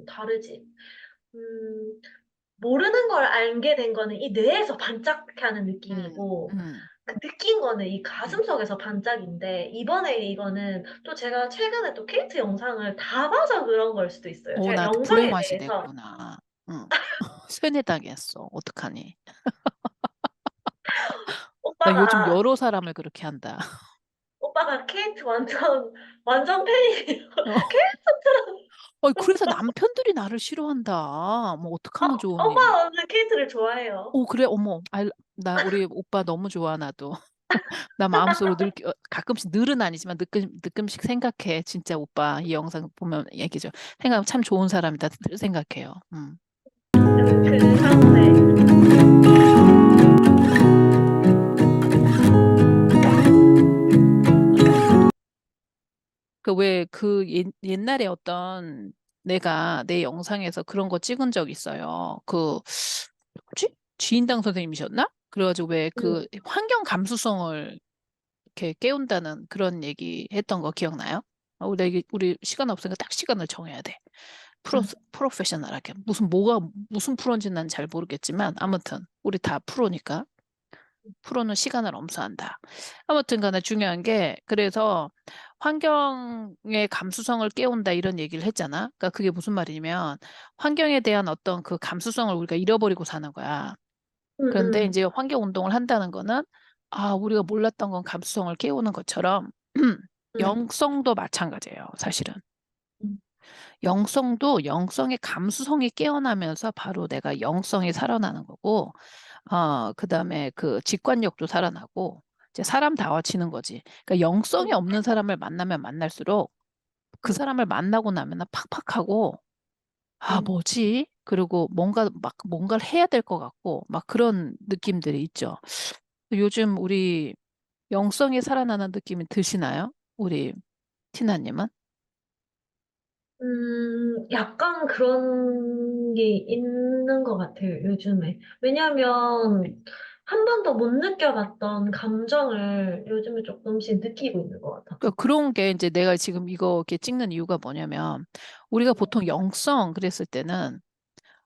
좀 다르지. 음, 모르는 걸 알게 된 거는 이 뇌에서 반짝하는 음, 느낌이고, 음. 그 느낀 거는 이 음. 가슴속에서 반짝인데, 이번에 이거는 또 제가 최근에 또 케이트 영상을 다 봐서 그런 걸 수도 있어요. 제가 나도 영상에 브레인와시 대해서, 됐구나. 응. 세뇌당했어. 어떡하니? 나 요즘 오빠가, 여러 사람을 그렇게 한다. 오빠가 케이트 완전 팬이에요. 어, 케이트처럼, 그래서 남편들이 나를 싫어한다. 뭐 어떡하면 좋으니? 오빠는 케이트를 좋아해요. 그래, 어머. 나 우리 오빠 너무 좋아, 나도. 나 마음속으로 가끔씩 늘은 아니지만 느끔씩 생각해. 진짜 오빠 이 영상 보면 얘기죠. 생각하면 참 좋은 사람이다 늘 생각해요. 그 다음에, 왜 옛날에 어떤 내가 내 영상에서 그런 거 찍은 적 있어요. 뭐지? 지인당 선생님이셨나? 그래가지고 왜 음, 환경 감수성을 이렇게 깨운다는 그런 얘기 했던 거 기억나요? 우리 시간 없으니까 딱 시간을 정해야 돼. 음, 프로페셔널하게. 무슨 프로인지 난 잘 모르겠지만, 아무튼, 우리 다 프로니까. 프로는 시간을 엄수한다. 아무튼 간에 중요한 게, 그래서 환경의 감수성을 깨운다 이런 얘기를 했잖아. 그러니까 그게 무슨 말이냐면, 환경에 대한 어떤 그 감수성을 우리가 잃어버리고 사는 거야. 음, 그런데 음, 이제 환경 운동을 한다는 거는, 우리가 몰랐던 건 감수성을 깨우는 것처럼, 음, 영성도 마찬가지예요, 사실은. 음, 영성의 감수성이 깨어나면서 바로 내가 영성이 살아나는 거고, 그다음에 그 직관력도 살아나고, 이제 사람 다워치는 거지. 그러니까 영성이 음, 없는 사람을 만나면 만날수록 그 음, 사람을 만나고 나면 팍팍하고, 음. 뭐지? 그리고 뭔가를 해야 될 것 같고, 막 그런 느낌들이 있죠. 요즘 우리 영성이 살아나는 느낌이 드시나요? 우리 티나님은? 약간 그런 게 있는 것 같아요, 요즘에. 왜냐면, 한 번도 못 느껴봤던 감정을 요즘에 조금씩 느끼고 있는 것 같아. 그러니까 그런 게 이제 내가 지금 이거 이렇게 찍는 이유가 뭐냐면 우리가 보통 영성 그랬을 때는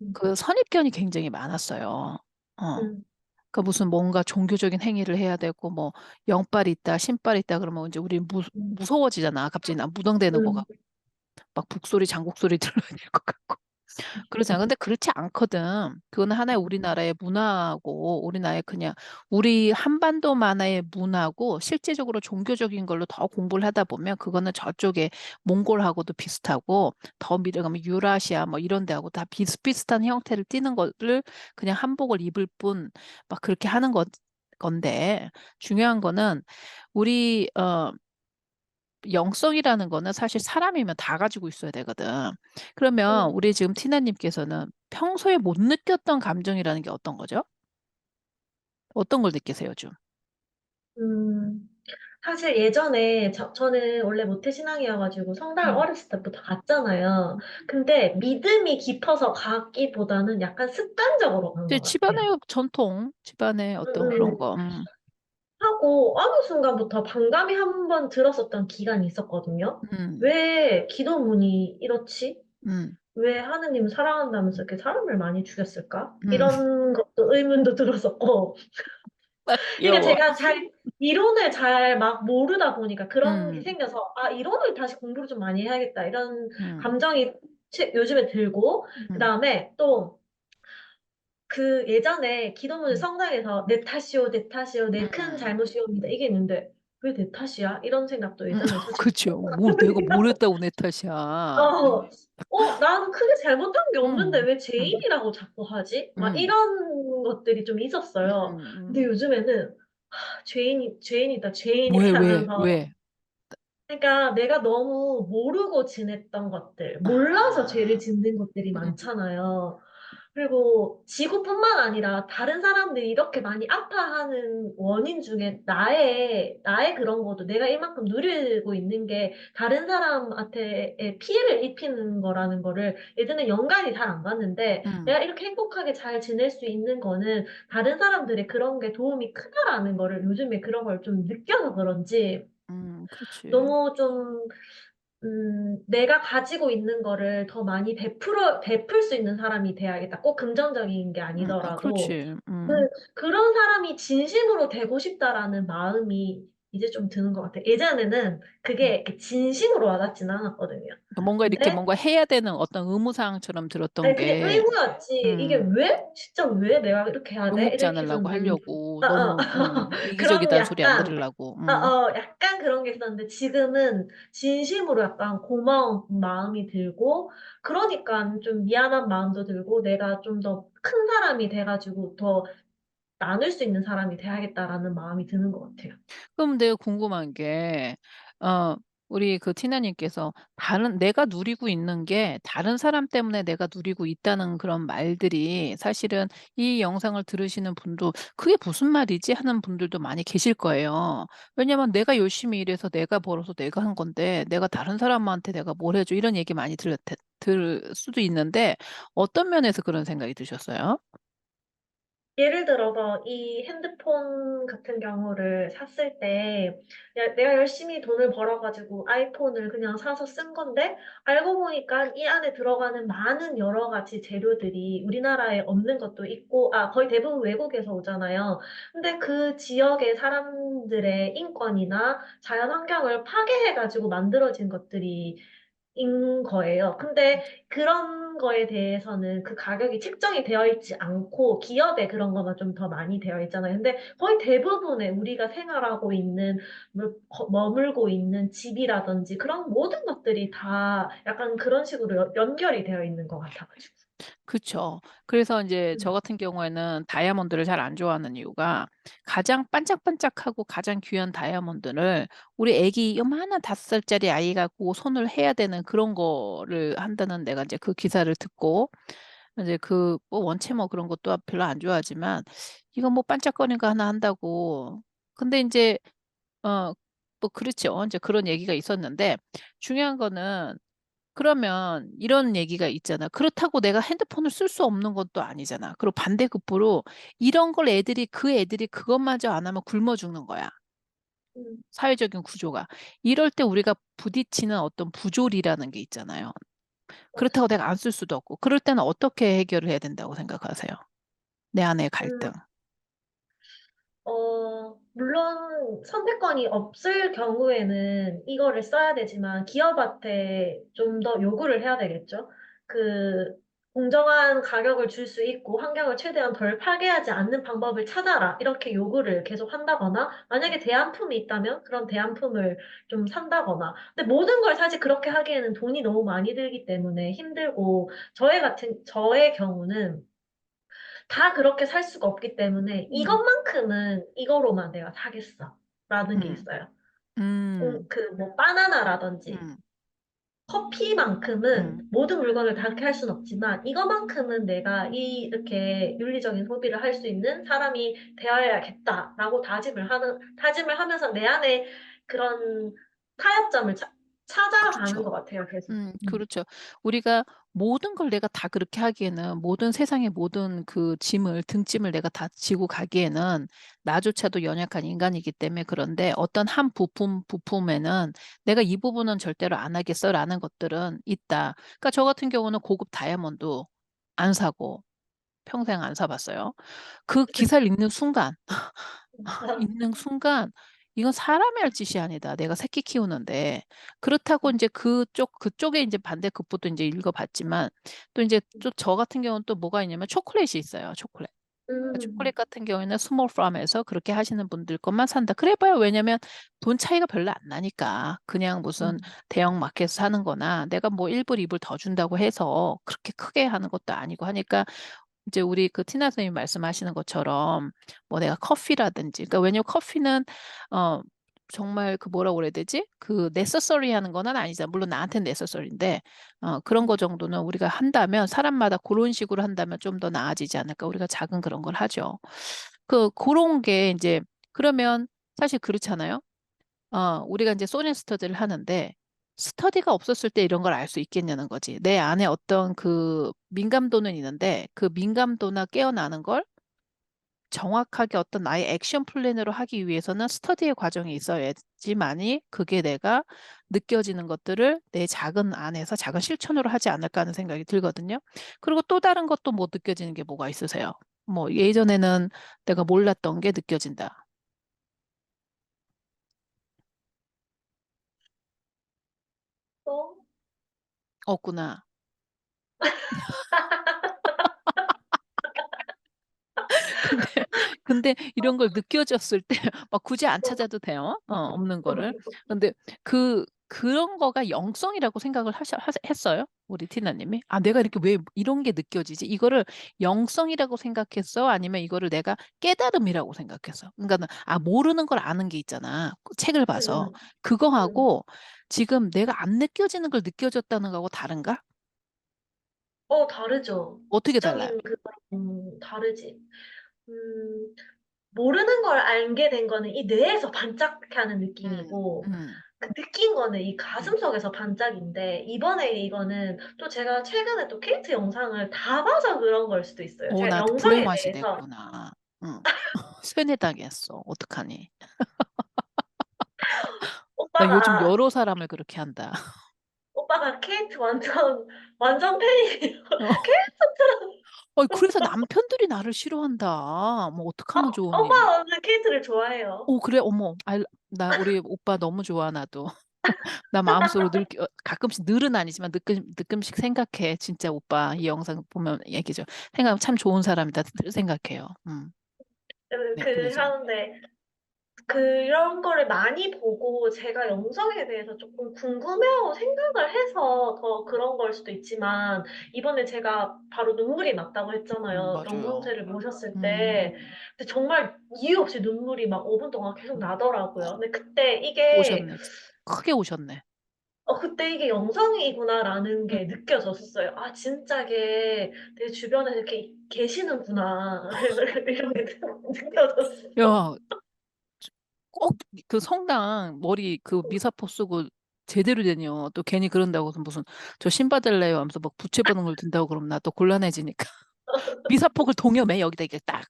음, 그 선입견이 굉장히 많았어요. 음, 그러니까 무슨 뭔가 종교적인 행위를 해야 되고 뭐 영빨이 있다, 신빨이 있다 그러면 이제 우리 음, 무서워지잖아. 갑자기 나 무당되는 거 음, 같고 막 북소리, 장곡소리 들려야 될 것 같고. 그러잖아. 근데 그렇지 않거든. 그거는 하나의 우리나라의 문화고, 우리나라의 그냥, 우리 한반도 만화의 문화고, 실제적으로 종교적인 걸로 더 공부를 하다 보면, 그거는 저쪽에 몽골하고도 비슷하고, 더 미래가면 유라시아 뭐 이런 데하고 다 비슷비슷한 형태를 띠는 거를 그냥 한복을 입을 뿐, 막 그렇게 하는 건데, 중요한 거는, 우리, 영성이라는 거는 사실 사람이면 다 가지고 있어야 되거든. 그러면 음, 우리 지금 티나님께서는 평소에 못 느꼈던 감정이라는 게 어떤 거죠? 어떤 걸 느끼세요, 좀? 음. 사실 예전에 저는 원래 모태신앙이어가지고 성당을 음. 어렸을 때부터 갔잖아요. 근데 믿음이 깊어서 가기보다는 약간 습관적으로 간 이제 것 같아요. 집안의 전통, 집안의 음, 어떤 그런 음. 거. 하고 어느 순간부터 반감이 한 번 들었었던 기간이 있었거든요. 음, 왜 기도문이 이렇지? 음, 왜 하느님을 사랑한다면서 이렇게 사람을 많이 죽였을까? 음. 이런 것도 의문도 들었었고. 그러니까 귀여워. 제가 이론을 잘 막 모르다 보니까 그런 게 음, 생겨서, 이론을 다시 공부를 좀 많이 해야겠다. 이런 음, 감정이 요즘에 들고, 그 음, 다음에 또 그 예전에 기도문 음. 성당에서 내 탓이오, 내 탓이오, 내 큰 음. 잘못이옵니다. 이게 있는데, 왜 내 탓이야? 이런 생각도 예전에 솔직히 그죠. 내가 뭘 했다고 내 탓이야. 나는 크게 잘못한 게 없는데 음, 왜 음, 죄인이라고 자꾸 하지? 막 음, 이런 것들이 좀 있었어요. 근데 음. 요즘에는 죄인이다, 죄인이다 하면서 왜? 그러니까 내가 너무 모르고 지냈던 것들, 몰라서 죄를 아, 짓는 것들이 음, 많잖아요. 그리고 지구뿐만 아니라 다른 사람들이 이렇게 많이 아파하는 원인 중에 나의 그런 것도 내가 이만큼 누리고 있는 게 다른 사람한테 피해를 입히는 거라는 거를 예전에 연관이 잘 안 갔는데 음, 내가 이렇게 행복하게 잘 지낼 수 있는 거는 다른 사람들의 그런 게 도움이 크다라는 거를 요즘에 그런 걸 좀 느껴서 그런지 그렇지. 너무 좀, 내가 가지고 있는 거를 더 많이 베풀 수 있는 사람이 돼야겠다. 꼭 긍정적인 게 아니더라도. 그렇지. 그런 사람이 진심으로 되고 싶다라는 마음이 이제 좀 드는 것 같아. 예전에는 그게 이렇게 진심으로 와닿지는 않았거든요. 뭔가 이렇게 근데 뭔가 해야 되는 어떤 의무사항처럼 들었던 아니, 그냥 게, 의무였지. 이게 왜? 진짜 왜 내가 이렇게 해야 돼? 욕먹지 이렇게 않으려고 했었는데, 하려고, 어, 어. 너무, 그런 이기적이다는 소리 안 약간, 들으려고, 약간 그런 게 있었는데, 지금은 진심으로 약간 고마운 마음이 들고, 그러니까 좀 미안한 마음도 들고, 내가 좀 더 큰 사람이 돼가지고 더 나눌 수 있는 사람이 돼야겠다라는 마음이 드는 것 같아요. 그럼 내가 궁금한 게, 어, 우리 그 티나님께서 내가 누리고 있는 게 다른 사람 때문에 내가 누리고 있다는 그런 말들이 사실은 이 영상을 들으시는 분도 그게 무슨 말이지 하는 분들도 많이 계실 거예요. 왜냐면 내가 열심히 일해서 내가 벌어서 내가 한 건데 내가 다른 사람한테 내가 뭘 해줘 이런 얘기 많이 들 수도 있는데 어떤 면에서 그런 생각이 드셨어요? 예를 들어서 이 핸드폰 같은 경우를 샀을 때 내가 열심히 돈을 벌어가지고 아이폰을 그냥 사서 쓴 건데 알고 보니까 이 안에 들어가는 많은 여러 가지 재료들이 우리나라에 없는 것도 있고 거의 대부분 외국에서 오잖아요. 근데 그 지역의 사람들의 인권이나 자연 환경을 파괴해가지고 만들어진 것들이 인 거예요. 근데 그런 거에 대해서는 그 가격이 책정이 되어 있지 않고 기업에 그런 거만 좀 더 많이 되어 있잖아요. 근데 거의 대부분의 우리가 생활하고 있는 머물고 있는 집이라든지 그런 모든 것들이 다 약간 그런 식으로 연결이 되어 있는 것 같아가지고. 그쵸. 그래서 이제 저 음, 같은 경우에는 다이아몬드를 잘 안 좋아하는 이유가 가장 반짝반짝하고 가장 귀한 다이아몬드를 우리 애기 요만한 5살짜리 아이가 고 손을 해야 되는 그런 거를 한다는 내가 이제 그 기사를 듣고 이제 뭐 원체 뭐 그런 것도 별로 안 좋아하지만 이거 뭐 반짝거리는 거 하나 한다고. 근데 이제 뭐 그렇죠. 이제 그런 얘기가 있었는데 중요한 거는 그러면 이런 얘기가 있잖아. 그렇다고 내가 핸드폰을 쓸 수 없는 것도 아니잖아. 그리고 반대급부로 이런 걸 그 애들이 그것마저 안 하면 굶어 죽는 거야. 음, 사회적인 구조가. 이럴 때 우리가 부딪히는 어떤 부조리라는 게 있잖아요. 그렇다고 맞아요. 내가 안 쓸 수도 없고. 그럴 때는 어떻게 해결을 해야 된다고 생각하세요? 내 안의 갈등. 음, 물론 선택권이 없을 경우에는 이거를 써야 되지만 기업한테 좀 더 요구를 해야 되겠죠. 그 공정한 가격을 줄 수 있고 환경을 최대한 덜 파괴하지 않는 방법을 찾아라. 이렇게 요구를 계속 한다거나 만약에 대안품이 있다면 그런 대안품을 좀 산다거나. 근데 모든 걸 사실 그렇게 하기에는 돈이 너무 많이 들기 때문에 힘들고 저의 경우는 다 그렇게 살 수가 없기 때문에 음, 이것만큼은 이거로만 내가 사겠어. 라는 게 음, 있어요. 음, 뭐 바나나라든지 음, 커피만큼은 음, 모든 물건을 다 그렇게 할 수는 없지만 이거만큼은 내가 이렇게 윤리적인 소비를 할 수 있는 사람이 되어야겠다라고 다짐을 하면서 내 안에 그런 타협점을 찾아가는 그렇죠. 것 같아요, 계속. 그렇죠. 우리가 모든 걸 내가 다 그렇게 하기에는 모든 세상의 모든 그 등짐을 내가 다 지고 가기에는 나조차도 연약한 인간이기 때문에 그런데 어떤 한 부품에는 내가 이 부분은 절대로 안 하겠어라는 것들은 있다. 그러니까 저 같은 경우는 고급 다이아몬드 안 사고 평생 안 사봤어요. 그 기사를 읽는 순간 이건 사람이 할 짓이 아니다. 내가 새끼 키우는데 그렇다고 이제 그쪽에 이제 반대급부도 이제 읽어봤지만 또 이제 또 저 같은 경우는 또 뭐가 있냐면 초콜릿이 있어요. 초콜릿. 초콜릿 음, 같은 경우에는 스몰 팜에서 그렇게 하시는 분들 것만 산다. 그래봐요. 왜냐면 돈 차이가 별로 안 나니까. 그냥 무슨 음, 대형 마켓에서 사는 거나 내가 뭐 1불, 2불 더 준다고 해서 그렇게 크게 하는 것도 아니고 하니까 이제 우리 그 티나 선생님이 말씀하시는 것처럼 뭐 내가 커피라든지 그러니까 왜냐면 커피는 어 정말 그 뭐라고 그래야 되지? 그 네서서리 하는 거는 아니잖아. 물론 나한테는 네서서리인데 그런 거 정도는 우리가 한다면 사람마다 그런 식으로 한다면 좀 더 나아지지 않을까? 우리가 작은 그런 걸 하죠. 그런 게 이제 그러면 사실 그렇잖아요. 우리가 이제 소년 스터디를 하는데 스터디가 없었을 때 이런 걸 알 수 있겠냐는 거지. 내 안에 어떤 그 민감도는 있는데 그 민감도나 깨어나는 걸 정확하게 어떤 나의 액션 플랜으로 하기 위해서는 스터디의 과정이 있어야지만이 그게 내가 느껴지는 것들을 내 작은 안에서 작은 실천으로 하지 않을까 하는 생각이 들거든요. 그리고 또 다른 것도 뭐 느껴지는 게 뭐가 있으세요? 뭐 예전에는 내가 몰랐던 게 느껴진다. 또, 없구나. 근데, 근데 이런 걸 느껴졌을 때 막 굳이 안 찾아도 돼요. 없는 거를. 근데 그런 거가 영성이라고 생각을 했어요? 우리 티나님이? 아, 내가 이렇게 왜 이런 게 느껴지지? 이거를 영성이라고 생각했어? 아니면 이거를 내가 깨달음이라고 생각했어? 그러니까, 아, 모르는 걸 아는 게 있잖아. 책을 봐서. 음, 음. 그거하고 지금 내가 안 느껴지는 걸 느껴졌다는 거하고 다른가? 다르죠. 어떻게 달라요? 지적인 다르지. 음, 모르는 걸 알게 된 거는 이 뇌에서 반짝하는 음, 느낌이고, 음, 그 느낀 거는 이 음. 가슴속에서 반짝인데, 이번에 이거는 또 제가 최근에 또 케이트 영상을 다 봐서 그런 걸 수도 있어요. 오, 제가 나 불의 영상에 맛이 대해서, 됐구나. 응. 세뇌당했어. 어떡하니? 나 요즘 오빠가, 여러 사람을 그렇게 한다. 오빠가 케이트 완전 팬이에요. 어, 케이트처럼, 그래서 남편들이 나를 싫어한다. 뭐, 어떡하면 좋으니? 오빠는 케이트를 좋아해요. 오, 그래, 어머. 나 우리 오빠 너무 좋아, 나도. 나 마음속으로 가끔씩 늘은 아니지만 느끔씩 생각해. 진짜 오빠 이 영상 보면 얘기죠. 생각 참 좋은 사람이다. 늘 생각해요. 네, 그러죠. 하는데, 그런 거를 많이 보고 제가 영성에 대해서 조금 궁금해하고 생각을 해서 더 그런 걸 수도 있지만 이번에 제가 바로 눈물이 났다고 했잖아요. 맞아요. 영성체를 모셨을 때. 음, 근데 정말 이유 없이 눈물이 막 5분 동안 계속 나더라고요. 근데 그때 이게 오셨네. 크게 오셨네. 그때 이게 영성이구나라는 음. 게 느껴졌었어요. 아, 진짜게 내 주변에 이렇게 계시는구나. 이런 게 느껴졌어. 야, 꼭 그 성당 머리 그 미사포 쓰고 제대로 되뇨. 또 괜히 그런다고 해서 무슨 저 신 받을래요 하면서 막 부채 받는 걸 든다고 그러면 나 또 곤란해지니까. 미사폭을 동여매 여기다 이게 딱.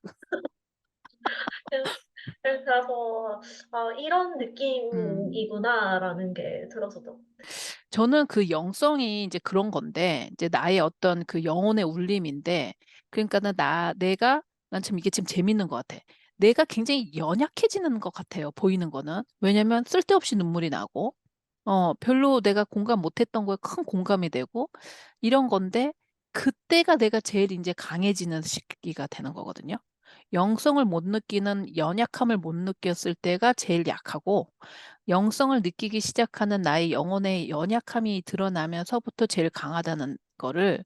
그래서 이런 음. 느낌이구나라는 게 들어서도. 저는 그 영성이 이제 그런 건데, 이제 나의 어떤 그 영혼의 울림인데, 그러니까는 난 참 이게 지금 재밌는 것 같아. 내가 굉장히 연약해지는 것 같아요, 보이는 거는. 왜냐면 쓸데없이 눈물이 나고, 별로 내가 공감 못했던 거에 큰 공감이 되고, 이런 건데, 그때가 내가 제일 이제 강해지는 시기가 되는 거거든요. 영성을 못 느끼는 연약함을 못 느꼈을 때가 제일 약하고, 영성을 느끼기 시작하는 나의 영혼의 연약함이 드러나면서부터 제일 강하다는 거를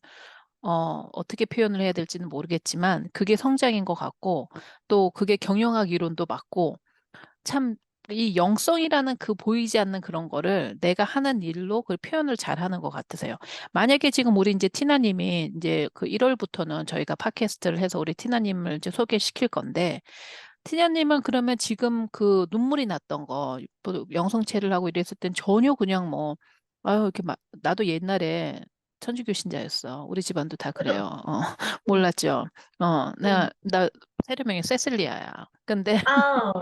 어떻게 표현을 해야 될지는 모르겠지만 그게 성장인 것 같고 또 그게 경영학 이론도 맞고 참 이 영성이라는 그 보이지 않는 그런 거를 내가 하는 일로 그 표현을 잘 하는 것 같으세요. 만약에 지금 우리 이제 티나님이 이제 그 1월부터는 저희가 팟캐스트를 해서 우리 티나님을 이제 소개시킬 건데 티냐님은 그러면 지금 그 눈물이 났던 거, 뭐 영성체를 하고 이랬을 땐 전혀 그냥 뭐, 아유, 이렇게 막, 나도 옛날에 천주교 신자였어. 우리 집안도 다 그래요. 음, 몰랐죠. 음. 나 세례명이 세슬리아야. 근데, 아,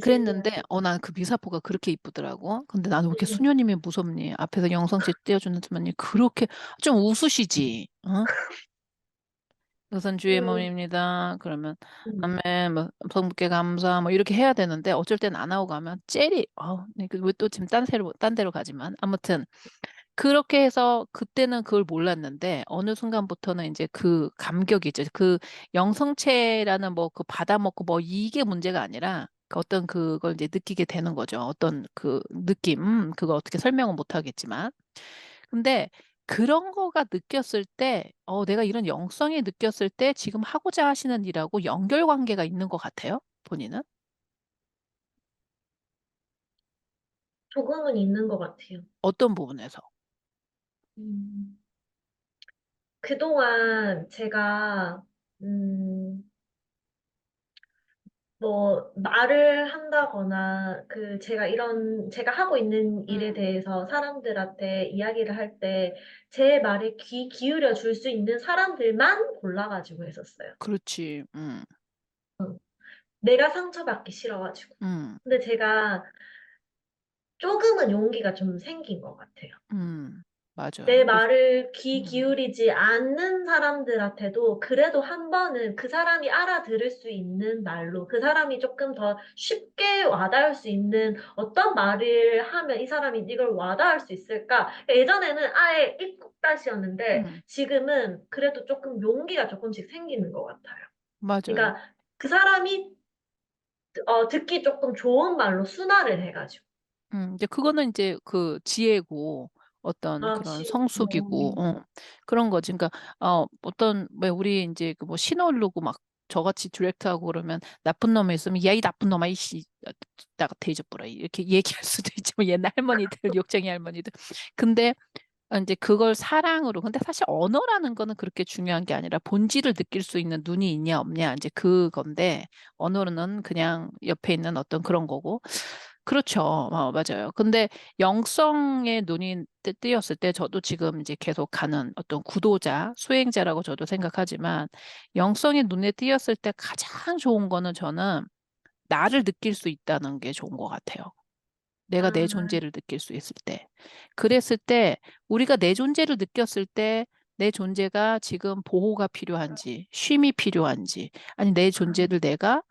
그랬는데, 레실리아. 난 그 미사포가 그렇게 이쁘더라고. 근데 나는 왜 이렇게 음, 수녀님이 무섭니? 앞에서 영성체 떼어주는 분이 그렇게 좀 웃으시지. 어? 우선 주의 음, 모입니다. 그러면 음. 아멘, 뭐 성부께 감사, 뭐 이렇게 해야 되는데 어쩔 땐 안 하고 가면 젤이, 왜또 지금 딴 데로 가지만 아무튼 그렇게 해서 그때는 그걸 몰랐는데 어느 순간부터는 이제 그 감격이죠. 그 영성체라는 뭐 그 받아먹고 뭐 이게 문제가 아니라 그 어떤 그걸 이제 느끼게 되는 거죠. 어떤 그 느낌, 그거 어떻게 설명은 못 하겠지만. 근데 그런 거가 느꼈을 때, 내가 이런 영성이 느꼈을 때 지금 하고자 하시는 일하고 연결관계가 있는 것 같아요, 본인은? 조금은 있는 것 같아요. 어떤 부분에서? 음, 그동안 제가, 음, 뭐, 말을 한다거나, 제가 하고 있는 일에 음, 대해서 사람들한테 이야기를 할 때, 제 말에 귀 기울여 줄 수 있는 사람들만 골라가지고 했었어요. 그렇지. 내가 상처받기 싫어가지고. 음, 근데 제가 조금은 용기가 좀 생긴 것 같아요. 내 맞아요. 그래서, 말을 귀 음, 기울이지 않는 사람들한테도 그래도 한 번은 그 사람이 알아들을 수 있는 말로 그 사람이 조금 더 쉽게 와닿을 수 있는 어떤 말을 하면 이 사람이 이걸 와닿을 수 있을까? 예전에는 아예 입국다시였는데 음, 지금은 그래도 조금 용기가 조금씩 생기는 것 같아요. 맞아요. 그러니까 그 사람이 듣기 조금 좋은 말로 순화를 해가지고. 이제 그거는 이제 그 지혜고 어떤 아, 그런 성숙이고 뭐, 그런 거지. 그러니까 어떤 왜 우리 이제 그 뭐 신호르고 막 저같이 디렉트하고 그러면 나쁜 놈이 있으면 야 이 나쁜 놈아 이씨 나가 대접부라 이렇게 얘기할 수도 있지만 옛날 할머니들 욕쟁이 할머니들. 근데 이제 그걸 사랑으로. 근데 사실 언어라는 거는 그렇게 중요한 게 아니라 본질을 느낄 수 있는 눈이 있냐 없냐 이제 그건데 언어는 그냥 옆에 있는 어떤 그런 거고. 그렇죠. 맞아요. 근데 영성의 눈이 뜨였을 때 저도 지금 이제 계속 가는 어떤 구도자, 수행자라고 저도 생각하지만 영성의 눈에 띄었을 때 가장 좋은 거는 저는 나를 느낄 수 있다는 게 좋은 것 같아요. 내가 내 아, 존재를 느낄 수 있을 때. 그랬을 때, 우리가 내 존재를 느꼈을 때, 내 존재가 지금 보호가 필요한지, 쉼이 필요한지, 아니, 내 존재를 내가,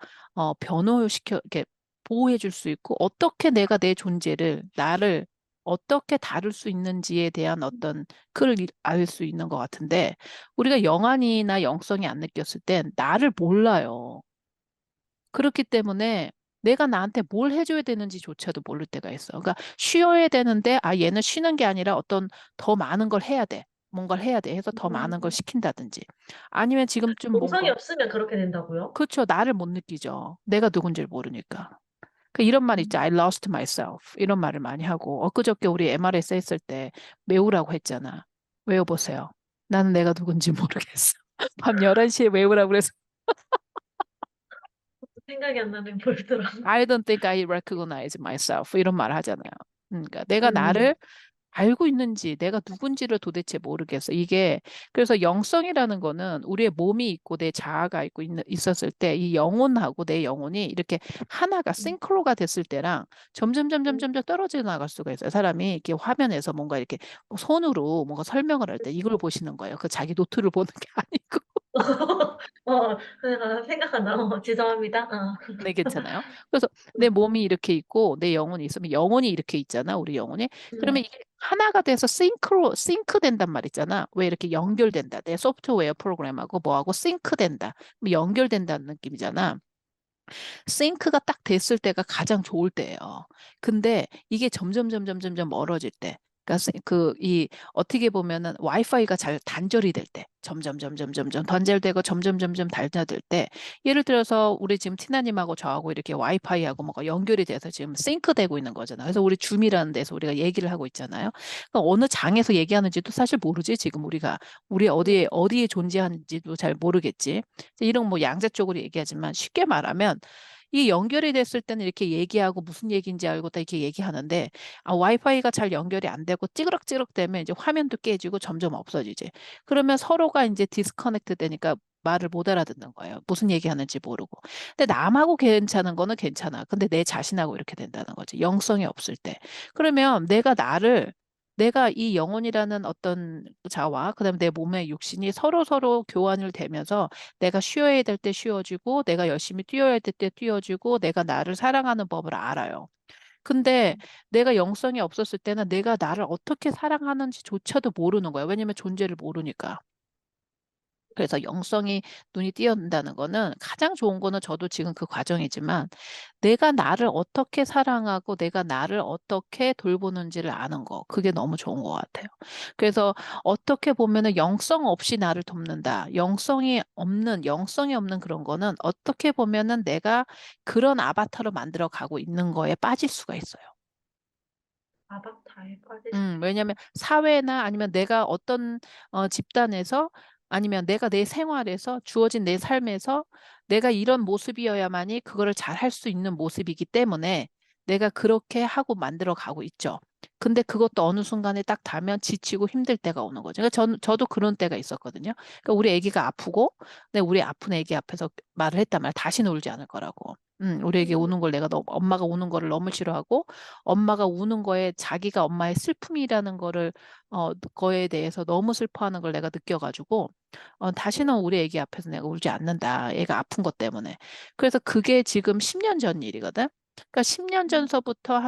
이렇게 보호해 줄 수 있고, 어떻게 내가 내 존재를, 나를 어떻게 다룰 수 있는지에 대한 어떤 그걸 알 수 있는 것 같은데, 우리가 영안이나 영성이 안 느꼈을 땐 나를 몰라요. 그렇기 때문에 내가 나한테 뭘 해줘야 되는지조차도 모를 때가 있어. 그러니까 쉬어야 되는데, 얘는 쉬는 게 아니라 어떤 더 많은 걸 해야 돼. 뭔가를 해야 돼 해서 더 많은 걸 음. 시킨다든지. 아니면 지금 좀 정성이 뭔가, 없으면 그렇게 된다고요? 그렇죠. 나를 못 느끼죠. 내가 누군지를 모르니까. 그 이런 말 있죠. I lost myself. 이런 말을 많이 하고. 엊그저께 우리 MRS 했을 때 외우라고 했잖아. 외워보세요. 나는 내가 누군지 모르겠어. 밤 11시에 외우라고 그래서 생각이 안 나는 볼더라. I don't think I recognize myself. 이런 말 하잖아요. 그러니까 내가 음, 나를 알고 있는지 내가 누군지를 도대체 모르겠어. 이게 그래서 영성이라는 거는 우리의 몸이 있고 내 자아가 있었을 때 이 영혼하고 내 영혼이 이렇게 하나가 싱크로가 됐을 때랑 점점 떨어져 나갈 수가 있어요. 사람이 이렇게 화면에서 뭔가 이렇게 손으로 뭔가 설명을 할 때 이걸 보시는 거예요. 그 자기 노트를 보는 게 아니고. 생각 안 나. 죄송합니다. 네, 괜찮아요. 그래서 내 몸이 이렇게 있고 내 영혼이 있으면 영혼이 이렇게 있잖아, 우리 영혼이. 그러면 음, 이게 하나가 돼서 싱크 된단 말 있잖아. 왜 이렇게 연결된다. 내 소프트웨어 프로그램하고 뭐하고 싱크 된다. 연결된다는 느낌이잖아. 싱크가 딱 됐을 때가 가장 좋을 때예요. 근데 이게 점점 멀어질 때. 그러니까 어떻게 보면은 와이파이가 잘 단절이 될 때, 점점 단절되고 점점 단절될 때, 예를 들어서 우리 지금 티나님하고 저하고 이렇게 와이파이하고 뭐가 연결이 돼서 지금 싱크되고 있는 거잖아요. 그래서 우리 줌이라는 데서 우리가 얘기를 하고 있잖아요. 그러니까 어느 장에서 얘기하는지도 사실 모르지. 지금 우리 어디에 존재하는지도 잘 모르겠지. 이런 뭐 양자적으로 얘기하지만 쉽게 말하면 이 연결이 됐을 때는 이렇게 얘기하고 무슨 얘기인지 알고 다 이렇게 얘기하는데 와이파이가 잘 연결이 안 되고 찌그럭찌그럭 되면 이제 화면도 깨지고 점점 없어지지. 그러면 서로가 이제 디스커넥트 되니까 말을 못 알아듣는 거예요. 무슨 얘기하는지 모르고. 근데 남하고 괜찮은 거는 괜찮아. 근데 내 자신하고 이렇게 된다는 거지. 영성이 없을 때. 그러면 내가 이 영혼이라는 어떤 자와 그다음에 내 몸의 육신이 서로 교환을 되면서 내가 쉬어야 될 때 쉬어지고 내가 열심히 뛰어야 될 때 뛰어지고 내가 나를 사랑하는 법을 알아요. 근데 내가 영성이 없었을 때는 내가 나를 어떻게 사랑하는지조차도 모르는 거야. 왜냐면 존재를 모르니까. 그래서 영성이 눈이 띄어든다는 거는 가장 좋은 거는 저도 지금 그 과정이지만 내가 나를 어떻게 사랑하고 내가 나를 어떻게 돌보는지를 아는 거. 그게 너무 좋은 것 같아요. 그래서 어떻게 보면은 영성 없이 나를 돕는다. 영성이 없는 그런 거는 어떻게 보면은 내가 그런 아바타로 만들어 가고 있는 거에 빠질 수가 있어요. 아바타에 빠질 수. 왜냐하면 사회나 아니면 내가 어떤 집단에서 아니면 내가 내 생활에서 주어진 내 삶에서 내가 이런 모습이어야만이 그거를 잘 할 수 있는 모습이기 때문에 내가 그렇게 하고 만들어 가고 있죠. 근데 그것도 어느 순간에 딱 닿으면 지치고 힘들 때가 오는 거죠. 그러니까 저도 그런 때가 있었거든요. 그러니까 우리 아기가 아프고, 근데 우리 아픈 아기 앞에서 말을 했단 말이야. 다시는 울지 않을 거라고. 우리 아기 음, 우는 걸 내가 너무, 엄마가 우는 거를 너무 싫어하고, 엄마가 우는 거에 자기가 엄마의 슬픔이라는 거에 대해서 너무 슬퍼하는 걸 내가 느껴가지고, 다시는 음, 우리 애기 앞에서 내가 울지 않는다. 애가 아픈 것 때문에. 그래서 그게 지금 10년 전 일이거든. 그러니까 10년 음, 전서부터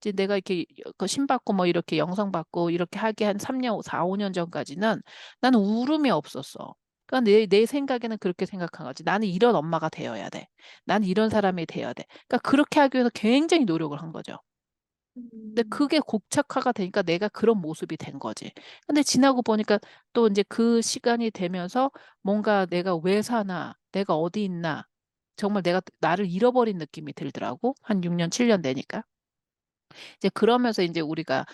이제 내가 이렇게 그신 받고 뭐 이렇게 영상 받고 이렇게 하게 한 3년, 4, 5년 전까지는 나는 울음이 없었어. 그러니까 내 생각에는 그렇게 생각한 거지. 나는 이런 엄마가 되어야 돼. 나는 이런 사람이 되어야 돼. 그러니까 그렇게 하기 위해서 굉장히 노력을 한 거죠. 근데 음, 그게 곡착화가 되니까 내가 그런 모습이 된 거지. 근데 지나고 보니까 또 이제 그 시간이 되면서 뭔가 내가 왜 사나, 내가 어디 있나, 정말 내가 나를 잃어버린 느낌이 들더라고. 한 6년, 7년 되니까. 이제 그러면서 이제 우리가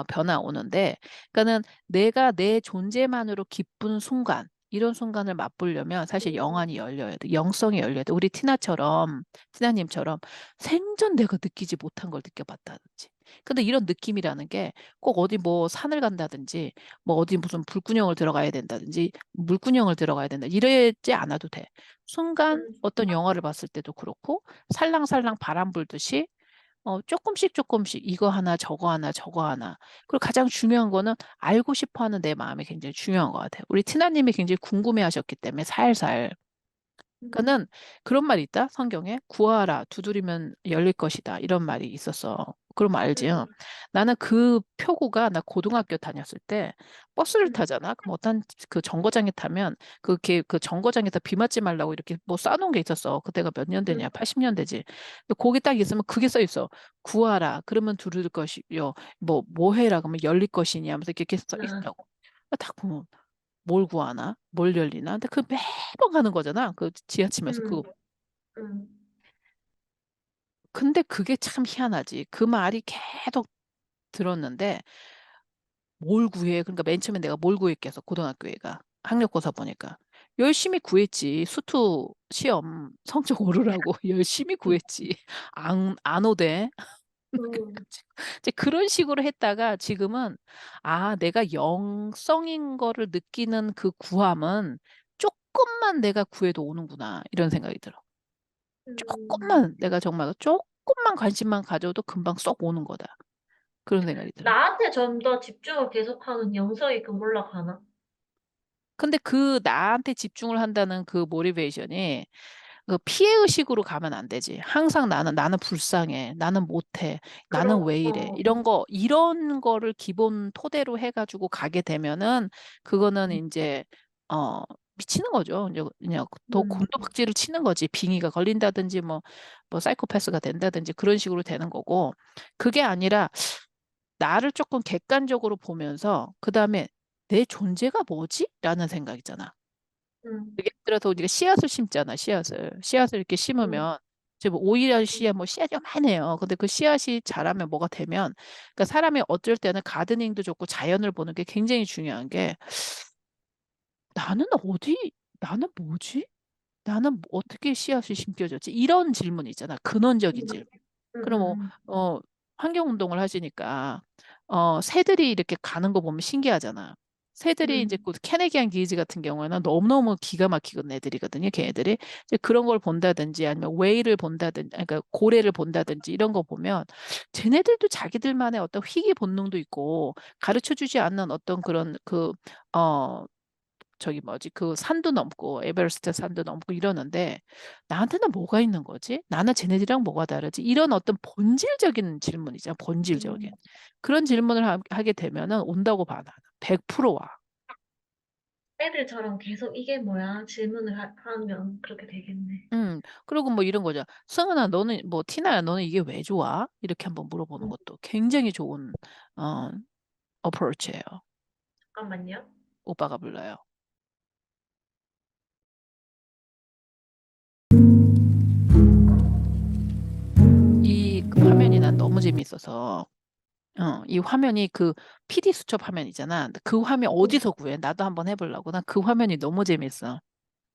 변화 오는데, 그러니까는 내가 내 존재만으로 기쁜 순간, 이런 순간을 맛보려면 사실 음, 영안이 열려야 돼. 영성이 열려야 돼. 우리 티나님처럼 생전 내가 느끼지 못한 걸 느껴봤다든지. 근데 이런 느낌이라는 게 꼭 어디 뭐 산을 간다든지, 뭐 어디 무슨 불구녕을 들어가야 된다든지, 물구녕을 들어가야 된다. 이러지 않아도 돼. 순간 음, 어떤 영화를 봤을 때도 그렇고, 살랑살랑 바람 불듯이 조금씩 조금씩 이거 하나 저거 하나 저거 하나. 그리고 가장 중요한 거는 알고 싶어 하는 내 마음이 굉장히 중요한 것 같아요. 우리 티나님이 굉장히 궁금해 하셨기 때문에 살살. 음, 그러니까는 그런 말이 있다. 성경에 구하라 두드리면 열릴 것이다. 이런 말이 있었어. 그럼 알지? 요 음, 나는 그 표구가 나 고등학교 다녔을 때 버스를 음, 타잖아. 그럼 어떤 그 정거장에 타면 그 정거장에서 비 맞지 말라고 이렇게 뭐 쌓아놓은 게 있었어. 그때가 몇 년 되냐? 음, 80년 되지. 근데 거기 딱 있으면 그게 써 있어. 구하라. 그러면 두드릴 것이요. 뭐 해라. 그러면 열릴 것이냐 하면서 이렇게 써 아, 있더라고. 딱 보면 뭘 구하나? 뭘 열리나? 근데 그 매번 가는 거잖아. 그 지하철에서 음, 그거. 음, 근데 그게 참 희한하지. 그 말이 계속 들었는데 뭘 구해? 그러니까 맨 처음에 내가 뭘 구했겠어? 고등학교 애가. 학력고사 보니까. 열심히 구했지. 수투 시험 성적 오르라고 열심히 구했지. 안 오대. 음, 이제 그런 식으로 했다가 지금은 내가 영성인 거를 느끼는 그 구함은 조금만 내가 구해도 오는구나. 이런 생각이 들어. 음. 조금만 내가 정말 조금만 관심만 가져도 금방 쏙 오는 거다. 그런 생각이 들어. 나한테 좀 더 집중을 계속하는 영성이 그 올라가나? 근데 그 나한테 집중을 한다는 그 모티베이션이 그 피해의식으로 가면 안 되지. 항상 나는 불쌍해. 나는 못해. 나는 그럼, 왜 이래. 이런 거를 기본 토대로 해가지고 가게 되면은 그거는 이제, 어, 미치는 거죠. 이제 그냥 더 음, 곤두박질을 치는 거지. 빙의가 걸린다든지 뭐 사이코패스가 된다든지 그런 식으로 되는 거고. 그게 아니라 나를 조금 객관적으로 보면서 그다음에 내 존재가 뭐지? 라는 생각이잖아. 음, 예를 들어서 우리가 씨앗을 심잖아, 씨앗을. 씨앗을 이렇게 음, 심으면 이제 뭐 오이라는 씨앗, 뭐 씨앗이 요만해요. 근데 그 씨앗이 자라면 뭐가 되면 그러니까 사람이 어쩔 때는 가드닝도 좋고 자연을 보는 게 굉장히 중요한 게 나는 어디, 나는 뭐지? 나는 어떻게 씨앗이 심겨졌지? 이런 질문 있잖아. 근원적인 음, 질문. 그럼 음, 환경 운동을 하시니까 새들이 이렇게 가는 거 보면 신기하잖아. 새들이 이제 음, 그 캐네기안 기즈 같은 경우에는 너무너무 기가 막히는 애들이거든요. 걔네들이 이제 그런 걸 본다든지 아니면 웨이를 본다든지 아니, 그러니까 고래를 본다든지 이런 거 보면 쟤네들도 자기들만의 어떤 희귀 본능도 있고 가르쳐 주지 않는 어떤 그런 어 저기 뭐지 그 산도 넘고 에베레스트 산도 넘고 이러는데 나한테는 뭐가 있는 거지? 나는 쟤네들이랑 뭐가 다르지? 이런 어떤 본질적인 질문이잖아. 본질적인 음. 그런 질문을 하게 되면은 온다고 봐 나는 100% 와. 애들처럼 계속 이게 뭐야? 질문을 하면 그렇게 되겠네. 그리고 뭐 이런 거죠. 승은아 너는 뭐 티나야 너는 이게 왜 좋아? 이렇게 한번 물어보는 음, 것도 굉장히 좋은 어 어프로치예요. 잠깐만요. 오빠가 불러요. 이 화면이 난 너무 재밌어서 이 화면이 그 PD 수첩 화면이잖아. 근데 그 화면 어디서 구해? 나도 한번 해보려고. 난 그 화면이 너무 재밌어.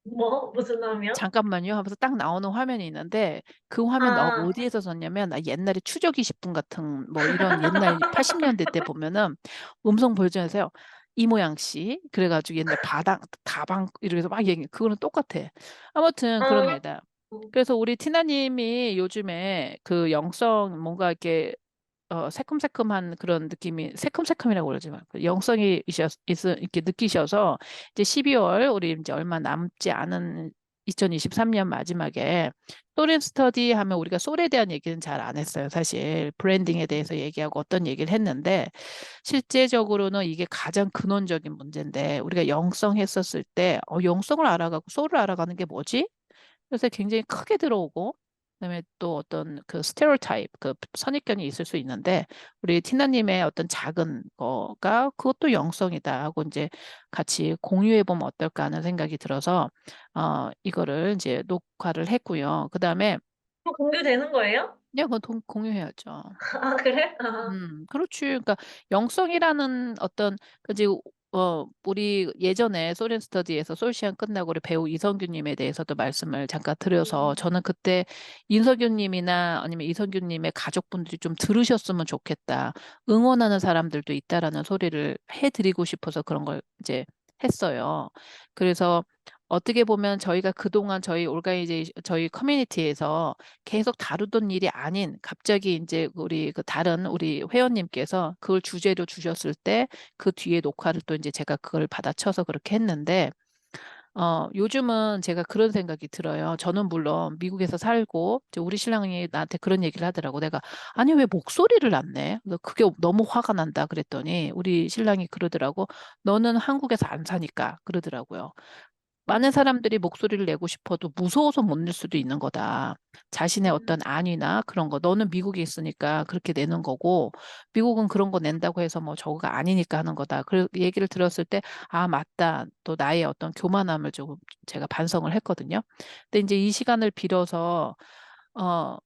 뭐, 무슨 라면? 잠깐만요 하면서 딱 나오는 화면이 있는데 그 화면 나 아, 어디에서 썼냐면 나 옛날에 추적 20분 같은 뭐 이런 옛날 80년대 때 보면은 음성 버전에서요. 이모양 씨 그래가지고 옛날 바당 다방 이렇게 해서 막 얘기 그거는 똑같아. 아무튼 아, 그럽니다. 그래서 우리 티나님이 요즘에 그 영성 뭔가 이렇게 새콤새콤한 그런 느낌이 새콤새콤이라고 그러지만 그 영성이 이렇게 느끼셔서 이제 12월 우리 이제 얼마 남지 않은 2023년 마지막에 소렌 스터디 하면 우리가 솔에 대한 얘기는 잘 안 했어요. 사실 브랜딩에 대해서 얘기하고 어떤 얘기를 했는데 실제적으로는 이게 가장 근원적인 문제인데 우리가 영성 했었을 때 영성을 알아가고 솔을 알아가는 게 뭐지? 그래서 굉장히 크게 들어오고 그다음에 또 어떤 그 스테레오타입 그 선입견이 있을 수 있는데 우리 티나님의 어떤 작은 거가 그것도 영성이다 하고 이제 같이 공유해 보면 어떨까 하는 생각이 들어서 이거를 이제 녹화를 했고요. 그다음에 또 공개되는 거예요? 그냥 그건 공유해야죠. 아, 그래? 아, 그렇지. 그러니까 영성이라는 어떤 그지 우리 예전에 소련 스터디에서 솔시안 끝나고 우리 배우 이성규님에 대해서도 말씀을 잠깐 드려서 음, 저는 그때 이성규님이나 아니면 이성규님의 가족분들이 좀 들으셨으면 좋겠다. 응원하는 사람들도 있다라는 소리를 해드리고 싶어서 그런 걸 이제 했어요. 그래서 어떻게 보면 저희가 그동안 저희 커뮤니티에서 계속 다루던 일이 아닌 갑자기 이제 우리 그 다른 우리 회원님께서 그걸 주제로 주셨을 때 그 뒤에 녹화를 또 이제 제가 그걸 받아쳐서 그렇게 했는데 요즘은 제가 그런 생각이 들어요. 저는 물론 미국에서 살고 이제 우리 신랑이 나한테 그런 얘기를 하더라고. 내가 아니 왜 목소리를 안 내? 그래서 그게 너무 화가 난다 그랬더니 우리 신랑이 그러더라고. 너는 한국에서 안 사니까 그러더라고요. 많은 사람들이 목소리를 내고 싶어도 무서워서 못 낼 수도 있는 거다. 자신의 어떤 음, 안위나 그런 거. 너는 미국에 있으니까 그렇게 내는 거고, 미국은 그런 거 낸다고 해서 뭐 저거가 아니니까 하는 거다. 그 얘기를 들었을 때, 아, 맞다. 또 나의 어떤 교만함을 조금 제가 반성을 했거든요. 근데 이제 이 시간을 빌어서, 어,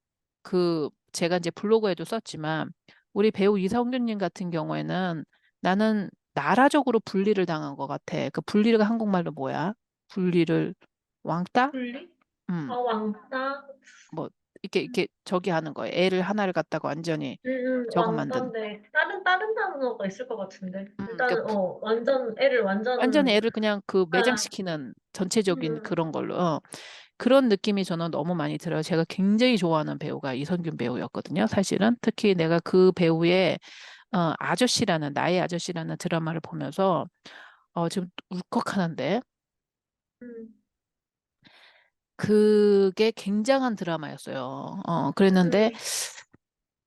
제가 이제 블로그에도 썼지만, 우리 배우 이성균님 같은 경우에는 나는 나라적으로 분리를 당한 것 같아. 그 분리가 한국말로 뭐야? 분리를 왕따? 분리? 음, 아, 왕따? 뭐 이렇게 저기 하는 거예요. 애를 하나를 갖다가 완전히 저거 만든. 왕따인데, 다른 단어가 있을 것 같은데. 그러니까 일단은, 완전, 애를 완전히 완전, 애를 그냥 그 아, 매장시키는 전체적인 음, 그런 걸로. 그런 느낌이 저는 너무 많이 들어요. 제가 굉장히 좋아하는 배우가 이선균 배우였거든요. 사실은 특히 내가 그 배우의 아저씨라는 나의 아저씨라는 드라마를 보면서 지금 울컥하는데 음, 그게 굉장한 드라마였어요. 그랬는데 음,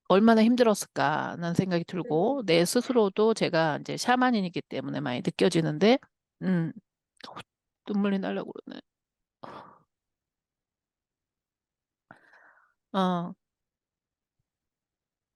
얼마나 힘들었을까라는 생각이 들고 음. 내 스스로도 제가 이제 샤만인이기 때문에 많이 느껴지는데 음, 눈물이 나려고 그러네. 어,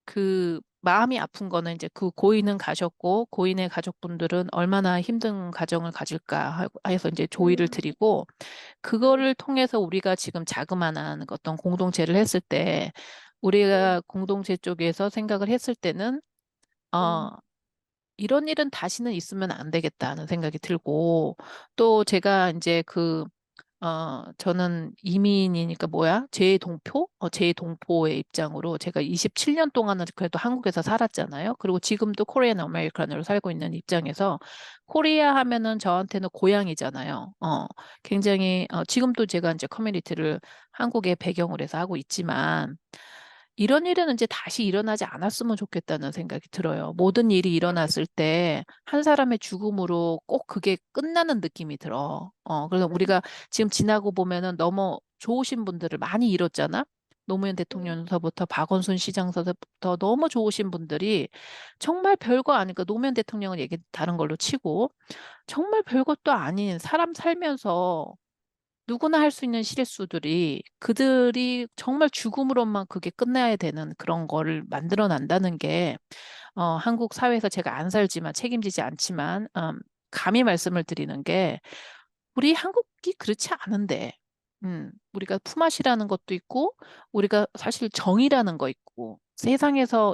그 마음이 아픈 거는 이제 그 고인은 가셨고 고인의 가족분들은 얼마나 힘든 가정을 가질까 해서 이제 조의를 음, 드리고 음, 그거를 통해서 우리가 지금 자그마한 어떤 공동체를 했을 때 음, 우리가 공동체 쪽에서 생각을 했을 때는 어, 음, 이런 일은 다시는 있으면 안 되겠다는 생각이 들고 또 제가 이제 저는 이민이니까 뭐야? 제 동포? 제 동포의 입장으로 제가 27년 동안은 그래도 한국에서 살았잖아요. 그리고 지금도 코리안 아메리칸으로 살고 있는 입장에서 코리아 하면은 저한테는 고향이잖아요. 굉장히 지금도 제가 이제 커뮤니티를 한국의 배경으로 해서 하고 있지만 이런 일은 이제 다시 일어나지 않았으면 좋겠다는 생각이 들어요. 모든 일이 일어났을 때 한 사람의 죽음으로 꼭 그게 끝나는 느낌이 들어. 그래서 우리가 지금 지나고 보면은 너무 좋으신 분들을 많이 잃었잖아. 노무현 음, 대통령서부터 박원순 시장서부터 너무 좋으신 분들이 정말 별거 아니까 노무현 대통령은 얘기 다른 걸로 치고 정말 별것도 아닌 사람 살면서 누구나 할 수 있는 실수들이 그들이 정말 죽음으로만 그게 끝나야 되는 그런 거를 만들어 난다는 게 한국 사회에서 제가 안 살지만 책임지지 않지만 감히 말씀을 드리는 게 우리 한국이 그렇지 않은데 우리가 품앗이라는 것도 있고 우리가 사실 정의라는 거 있고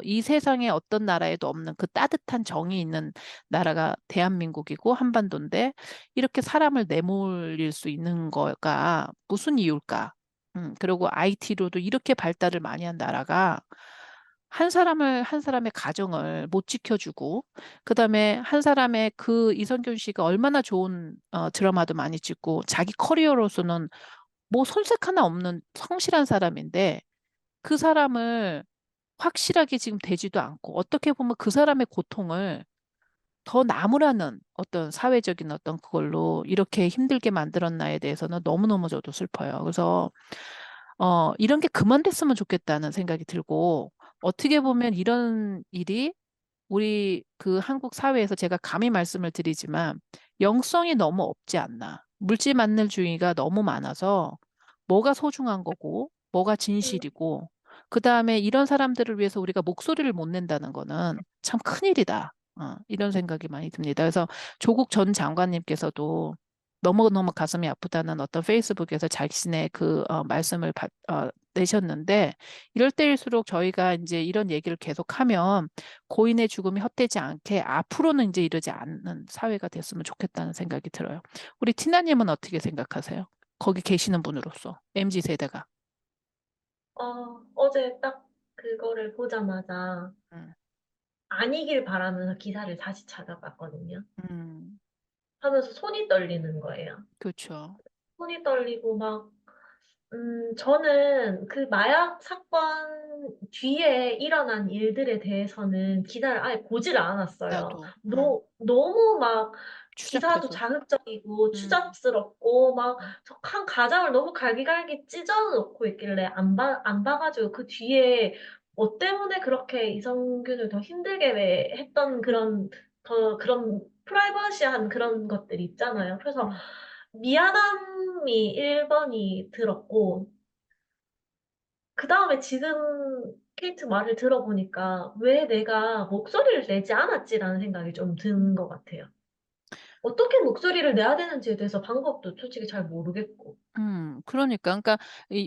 이 세상에 어떤 나라에도 없는 그 따뜻한 정이 있는 나라가 대한민국이고 한반도인데 이렇게 사람을 내몰릴 수 있는 거가 무슨 이유일까? 그리고 IT로도 이렇게 발달을 많이 한 나라가 한 사람의 가정을 못 지켜주고, 그 다음에 한 사람의 그 이성균 씨가 얼마나 좋은 드라마도 많이 찍고, 자기 커리어로서는 뭐 손색 하나 없는 성실한 사람인데, 그 사람을 확실하게 지금 되지도 않고 어떻게 보면 그 사람의 고통을 더 나무라는 어떤 사회적인 어떤 그걸로 이렇게 힘들게 만들었나에 대해서는 너무너무 저도 슬퍼요. 그래서 이런 게 그만됐으면 좋겠다는 생각이 들고 어떻게 보면 이런 일이 우리 그 한국 사회에서 제가 감히 말씀을 드리지만 영성이 너무 없지 않나. 물질 만능주의가 너무 많아서 뭐가 소중한 거고, 뭐가 음, 진실이고, 그 다음에 이런 사람들을 위해서 우리가 목소리를 못 낸다는 거는 참 큰일이다. 이런 생각이 많이 듭니다. 그래서 조국 전 장관님께서도 너무너무 가슴이 아프다는 어떤 페이스북에서 자신의 그 말씀을 내셨는데 이럴 때일수록 저희가 이제 이런 얘기를 계속하면 고인의 죽음이 헛되지 않게 앞으로는 이제 이러지 않는 사회가 됐으면 좋겠다는 생각이 들어요. 우리 티나님은 어떻게 생각하세요? 거기 계시는 분으로서 MZ 세대가. 어제 딱 그거를 보자마자 음, 아니길 바라면서 기사를 다시 찾아봤거든요. 음, 하면서 손이 떨리는 거예요. 그렇죠. 손이 떨리고 막 저는 그 마약 사건 뒤에 일어난 일들에 대해서는 기사를 아예 보지를 않았어요. 나도 너무 막 기사도 추잡해서. 자극적이고 음, 추잡스럽고 막 음, 한 가장을 너무 갈기갈기 찢어놓고 있길래 안 봐가지고 그 뒤에 뭐 때문에 그렇게 이성균을 더 힘들게 왜 했던 그런 프라이버시한 그런 것들이 있잖아요. 그래서 음, 미안함이 1번이 들었고, 그 다음에 지금 케이트 말을 들어보니까 왜 내가 목소리를 내지 않았지라는 생각이 좀 드는 것 같아요. 어떻게 목소리를 내야 되는지에 대해서 방법도 솔직히 잘 모르겠고. 그러니까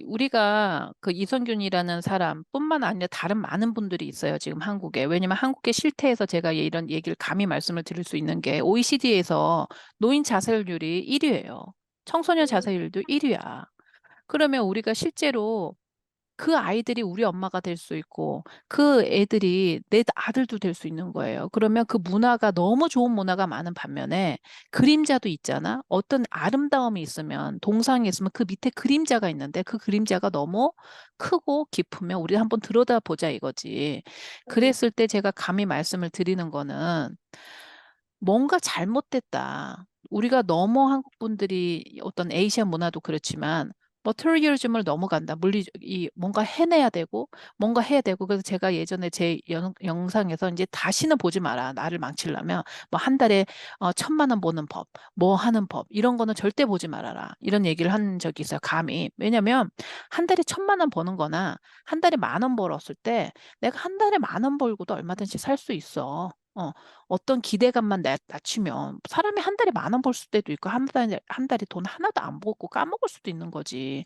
우리가 그 이성균이라는 사람뿐만 아니라 다른 많은 분들이 있어요, 지금 한국에. 왜냐면 한국의 실태에서 제가 이런 얘기를 감히 말씀을 드릴 수 있는 게 OECD에서 노인 자살률이 1위예요. 청소년 음, 자살률도 1위야. 그러면 우리가 실제로 그 아이들이 우리 엄마가 될 수 있고 그 애들이 내 아들도 될 수 있는 거예요. 그러면 그 문화가 너무 좋은 문화가 많은 반면에 그림자도 있잖아. 어떤 아름다움이 있으면 동상이 있으면 그 밑에 그림자가 있는데 그 그림자가 너무 크고 깊으면 우리 한번 들여다보자 이거지. 음, 그랬을 때 제가 감히 말씀을 드리는 거는 뭔가 잘못됐다. 우리가 너무 한국 분들이 어떤 에이시안 문화도 그렇지만 머터리얼즘을 넘어간다. 뭔가 해내야 되고 뭔가 해야 되고 그래서 제가 예전에 제 영상에서 이제 다시는 보지 마라. 나를 망치려면 뭐 한 달에 1,000만 원 버는 법, 뭐 하는 법 이런 거는 절대 보지 말아라. 이런 얘기를 한 적이 있어요. 감히. 왜냐면 한 달에 1,000만 원 버는 거나 한 달에 10,000원 벌었을 때 내가 한 달에 10,000원 벌고도 얼마든지 살 수 있어. 어떤 기대감만 낮추면 사람이 한 달에 10,000원 벌 때도 있고 한 달에 돈 하나도 안 벌고 까먹을 수도 있는 거지.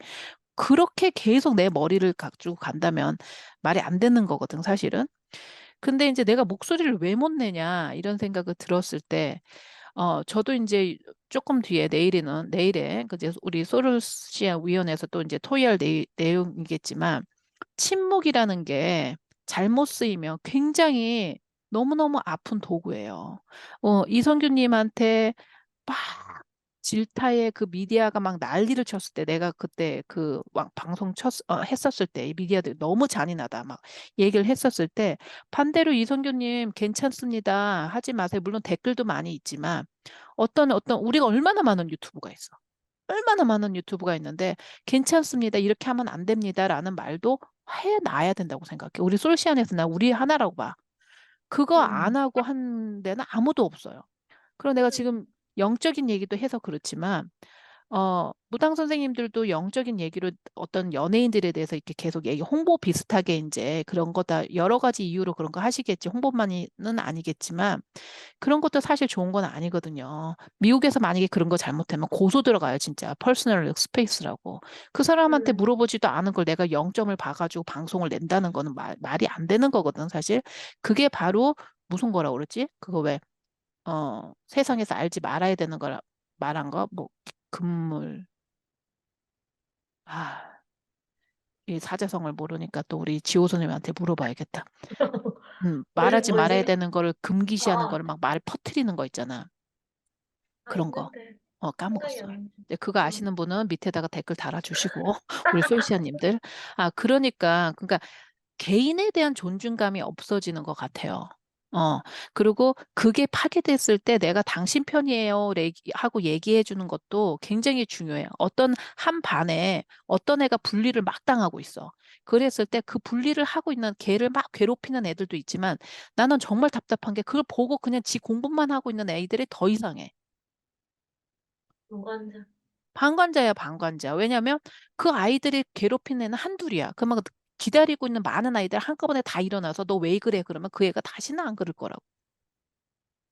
그렇게 계속 내 머리를 가지고 간다면 말이 안 되는 거거든, 사실은. 근데 이제 내가 목소리를 왜 못 내냐 이런 생각을 들었을 때 저도 이제 조금 뒤에 내일에 그 이제 우리 소르시아 위원회에서 또 이제 토의할 내용이겠지만 침묵이라는 게 잘못 쓰이면 굉장히 너무너무 아픈 도구예요. 이성균님한테 막 질타의 그 미디어가 막 난리를 쳤을 때 내가 그때 그 방송 했었을 때 이 미디어들이 너무 잔인하다 막 얘기를 했었을 때 반대로 이성균님 괜찮습니다. 하지 마세요. 물론 댓글도 많이 있지만 어떤 우리가 얼마나 많은 유튜브가 있어. 얼마나 많은 유튜브가 있는데 괜찮습니다. 이렇게 하면 안 됩니다라는 말도 해놔야 된다고 생각해. 우리 솔시안에서 나 우리 하나라고 봐. 그거 안 음, 하고 한 데는 아무도 없어요. 그럼 내가 지금 영적인 얘기도 해서 그렇지만 무당 선생님들도 영적인 얘기로 어떤 연예인들에 대해서 이렇게 계속 얘기, 홍보 비슷하게 이제 그런 거다, 여러 가지 이유로 그런 거 하시겠지. 홍보만은 아니겠지만, 그런 것도 사실 좋은 건 아니거든요. 미국에서 만약에 그런 거 잘못하면 고소 들어가요, 진짜. 퍼스널 스페이스라고. 그 사람한테 음, 물어보지도 않은 걸 내가 영점을 봐가지고 방송을 낸다는 거는 말이 안 되는 거거든, 사실. 그게 바로 무슨 거라고 그러지? 그거 왜, 세상에서 알지 말아야 되는 거라 말한 거? 뭐, 금물. 아, 이 사자성어를 모르니까 또 우리 지호 선생님한테 물어봐야겠다. 말하지 말아야 뭐지? 되는 거를 금기시하는 아, 거를 막 말 퍼뜨리는 거 있잖아. 그런 거. 있는데 생각이 까먹었어. 안 나지. 네, 그거 음. 아시는 분은 밑에다가 댓글 달아주시고, 우리 솔시아님들. 그러니까 개인에 대한 존중감이 없어지는 것 같아요. 어, 그리고 그게 파괴됐을 때 내가 당신 편이에요 하고 얘기해 주는 것도 굉장히 중요해요. 어떤 한 반에 어떤 애가 bully를 막 당하고 있어. 그랬을 때 그 bully를 하고 있는 걔를 막 괴롭히는 애들도 있지만 나는 정말 답답한 게 그걸 보고 그냥 지 공부만 하고 있는 애들이 더 이상해. 무관자. 방관자야, 방관자. 왜냐면 그 아이들이 괴롭힌 애는 한둘이야. 그러면 기다리고 있는 많은 아이들 한꺼번에 다 일어나서 너 왜 그래? 그러면 그 애가 다시는 안 그럴 거라고.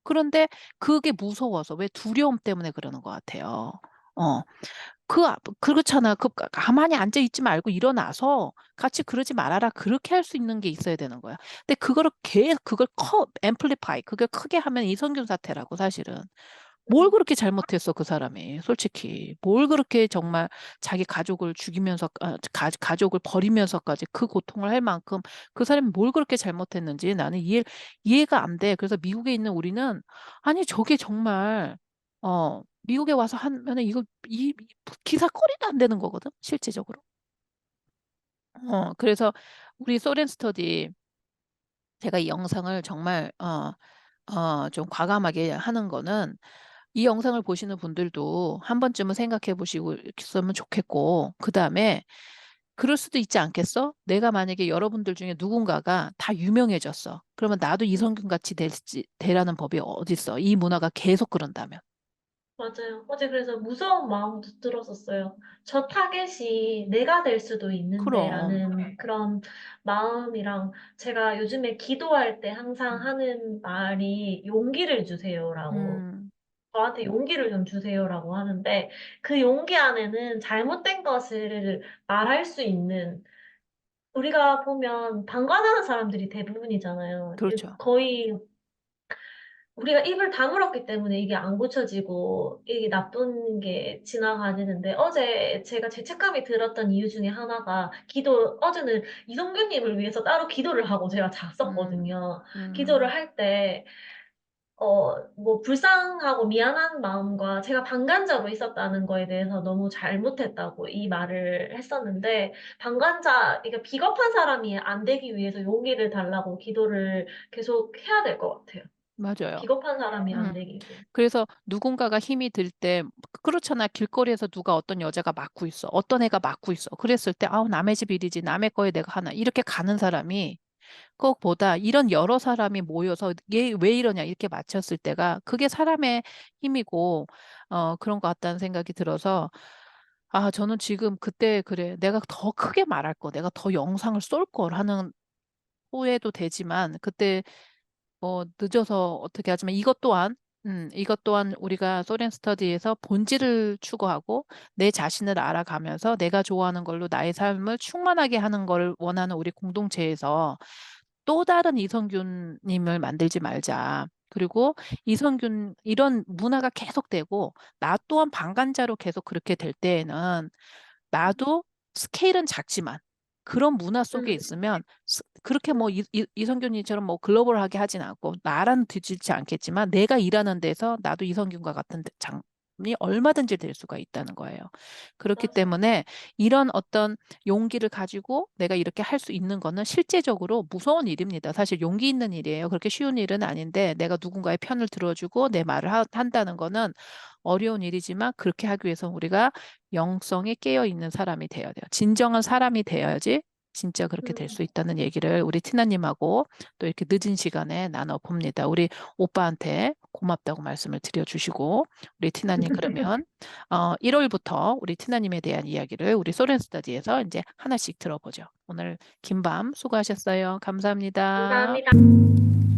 그런데 그게 무서워서 왜 두려움 때문에 그러는 것 같아요. 어, 그렇잖아. 가만히 앉아 있지 말고 일어나서 같이 그러지 말아라. 그렇게 할 수 있는 게 있어야 되는 거야. 근데 그걸 앰플리파이, 그걸 크게 하면 이성균 사태라고 사실은. 뭘 음. 그렇게 잘못했어, 그 사람이. 솔직히. 뭘 그렇게 정말 자기 가족을 죽이면서, 가족을 버리면서까지 그 고통을 할 만큼 그 사람이 뭘 그렇게 잘못했는지 나는 이해가 안 돼. 그래서 미국에 있는 우리는, 아니, 저게 정말, 미국에 와서 하면은 이 기사거리도 안 되는 거거든, 실제적으로. 그래서 우리 소렌 스터디, 제가 이 영상을 정말, 좀 과감하게 하는 거는 이 영상을 보시는 분들도 한 번쯤은 생각해 보시고 있으면 좋겠고, 그 다음에 그럴 수도 있지 않겠어? 내가 만약에 여러분들 중에 누군가가 다 유명해졌어. 그러면 나도 이성균 같이 되라는 법이 어딨어? 이 문화가 계속 그런다면. 맞아요. 어제 그래서 무서운 마음도 들었었어요. 저 타겟이 내가 될 수도 그럼, 있는데라는 그런 마음이랑 제가 요즘에 기도할 때 항상 음, 하는 말이 용기를 주세요라고. 음, 저한테 용기를 좀 주세요라고 하는데 그 용기 안에는 잘못된 것을 말할 수 있는 우리가 보면 방관하는 사람들이 대부분이잖아요. 그렇죠. 거의 우리가 입을 다물었기 때문에 이게 안 고쳐지고 이게 나쁜 게 지나가지는데 어제 제가 죄책감이 들었던 이유 중에 하나가 어제는 이성균님을 위해서 따로 기도를 하고 제가 음, 잤었거든요. 기도를 음, 할 때, 뭐, 불쌍하고 미안한 마음과 제가 방관자로 있었다는 거에 대해서 너무 잘못했다고 이 말을 했었는데, 이게 비겁한 사람이 안 되기 위해서 용기를 달라고 기도를 계속 해야 될 것 같아요. 맞아요. 비겁한 사람이 음. 안 되기 위해. 그래서 누군가가 힘이 들 때, 그렇잖아. 길거리에서 누가 어떤 여자가 맞고 있어. 어떤 애가 맞고 있어. 그랬을 때, 아우, 남의 집 일이지. 남의 거에 내가 하나. 이렇게 가는 사람이, 그것보다 이런 여러 사람이 모여서 얘 왜 이러냐. 이렇게 맞췄을 때가, 그게 사람의 힘이고, 그런 것 같다는 생각이 들어서, 저는 지금 그때 그래. 내가 더 크게 말할 거. 내가 더 영상을 쏠 걸 하는 후회도 되지만, 그때 늦어서 어떻게 하지만 이것 또한 우리가 소렌 스터디에서 본질을 추구하고 내 자신을 알아가면서 내가 좋아하는 걸로 나의 삶을 충만하게 하는 걸 원하는 우리 공동체에서 또 다른 이성균님을 만들지 말자. 그리고 이성균, 이런 문화가 계속되고 나 또한 방관자로 계속 그렇게 될 때에는 나도 스케일은 작지만 그런 문화 속에 음, 있으면 그렇게 뭐 음, 이성균이처럼 뭐 글로벌하게 하진 않고 나라는 뒤집지 않겠지만 내가 일하는 데서 나도 이성균과 같은 장이 얼마든지 될 수가 있다는 거예요. 그렇기 맞아. 때문에 이런 어떤 용기를 가지고 내가 이렇게 할 수 있는 거는 실제적으로 무서운 일입니다. 사실 용기 있는 일이에요. 그렇게 쉬운 일은 아닌데 내가 누군가의 편을 들어주고 내 말을 한다는 거는 어려운 일이지만 그렇게 하기 위해서 우리가 영성이 깨어 있는 사람이 되어야 돼요. 진정한 사람이 되어야지 진짜 그렇게 될 수 음. 있다는 얘기를 우리 티나님하고 또 이렇게 늦은 시간에 나눠봅니다. 우리 오빠한테 고맙다고 말씀을 드려주시고 우리 티나님 그러면 1월부터 우리 티나님에 대한 이야기를 우리 소렌 스터디에서 이제 하나씩 들어보죠. 오늘 긴 밤 수고하셨어요. 감사합니다. 감사합니다.